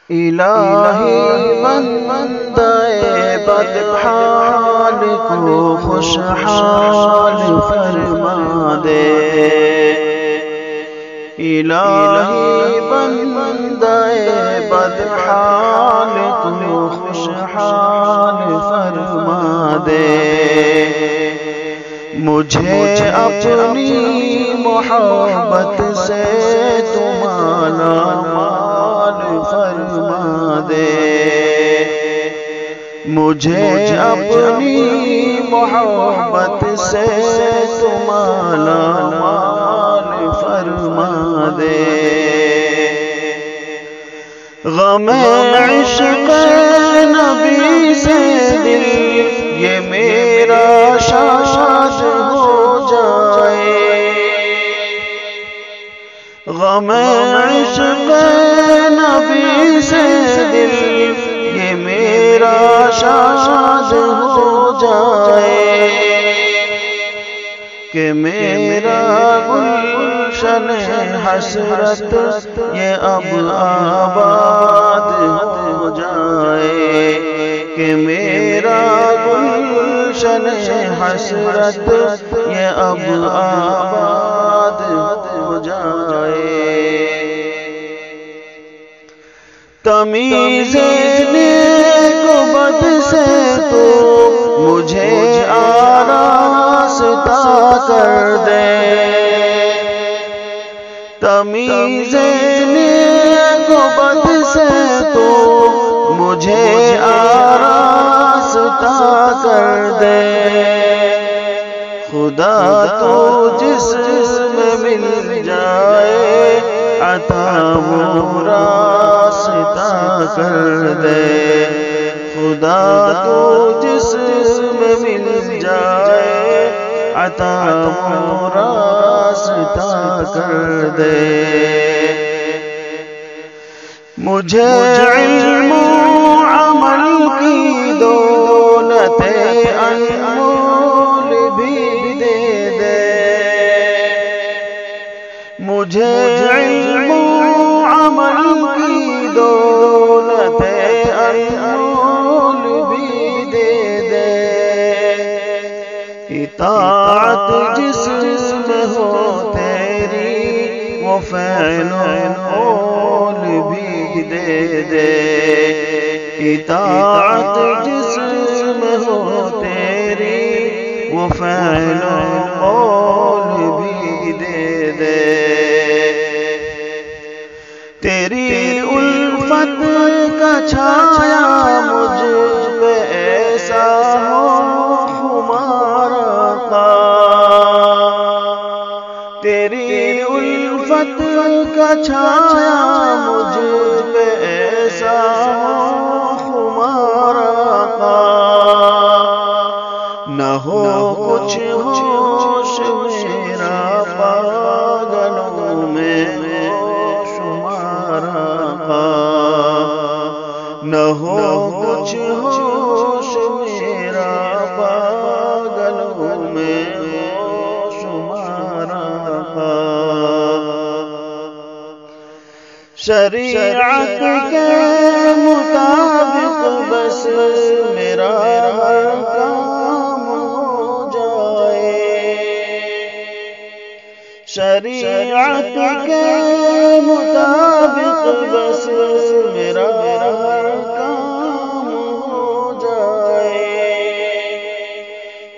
الہی بندہ بدحال کو خوشحال فرما دے، الہی بندہ بدحال کو خوشحال فرما دے، مجھے اپنی محبت سے تو مالا مال فرما دے، مجھے اپنی محبت سے تو مالا مال فرما دے، غم عشق نبی سے دل یہ میرا شاد ہو جائے، غم عشق نبی سے دل یہ میرا شاد ہو جائے، کہ میرا گلشن حسرت یہ اب آباد ہو جائے، کہ میرا گلشن حسرت یہ اب آباد ہو جائے، تمیز نیک و بد سے تو مجھے آراستہ کر دے، تمیز نیک و بد سے تو مجھے آراستہ کر دے، خدا تو جس میں مل جائے عطا وہ راستہ کر دے، خدا تو جس میں مل جائے عطا وہ راستہ کر دے، مجھے علم و عمل کی دولت انمول بھی دے دے، مجھے علم و عمل کی دولت انمول بھی دے دے، اطاعت جس میں ہو تیری وہ فعل و قول بھی دے دے، اطاعت جس میں ہو تیری وہ فعل و قول بھی دے دے، تیری الفت کا چھایا مجھ پہ ایسا ہو ہمارا کا، تیری الفت کا چھایا مجھ پہ ایسا ہو ہمارا کا، نہ ہو کچھ ہوش میرا پاگلوں میں نہ ہو کچھ ہوش میرا پاگلوں میں شمارا، شریعت کے مطابق بس میرا ہر کام ہو جائے، شریعت کے مطابق بس میرا ہر کام ہو جائے،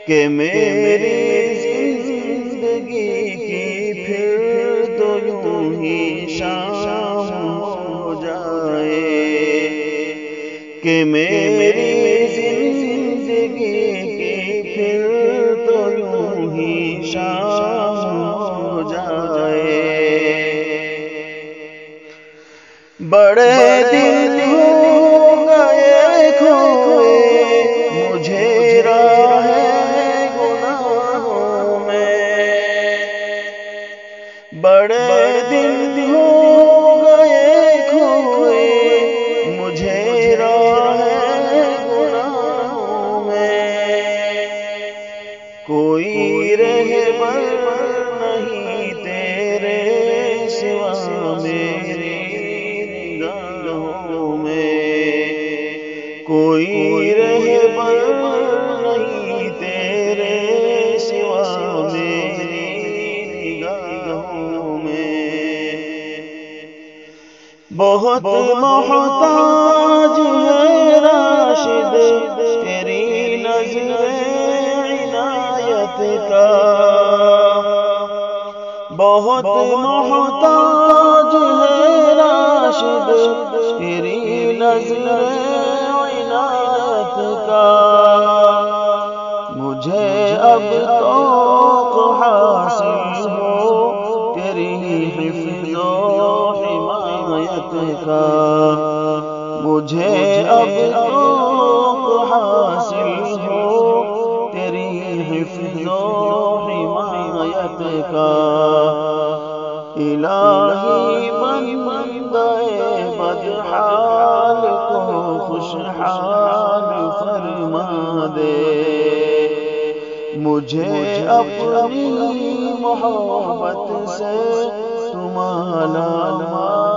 کہ میری زندگی کی پھر تو یوں ہی شام ہو جائے، کہ میری زندگی کی پھر تو یوں ہی شام ہو جائے، بڑے دن ہو گئے کھوئے مجھے راہ گناہوں میں، بڑے دن ہو گئے کھوئے مجھے راہ گناہوں میں، کوئی رہبر نہیں تیرے سوا میری نگاہوں کوئی رہبر نہیں تیرے سوا میری نگاہوں میں، بہت محتاج ہے راشد تیری نظر عنایت کا، بہت محتاج ہے راشد تیری نظر عنایت کا، مجھے اب تو حاصل ہو تیری حفظ و حمایت کا، مجھے اب تو حاصل ہو تیری حفظ و حمایت کا، الہی بندہ بدحال کو خوشحال فرما دے، مجھے اپنی محبت سے تو مالا مال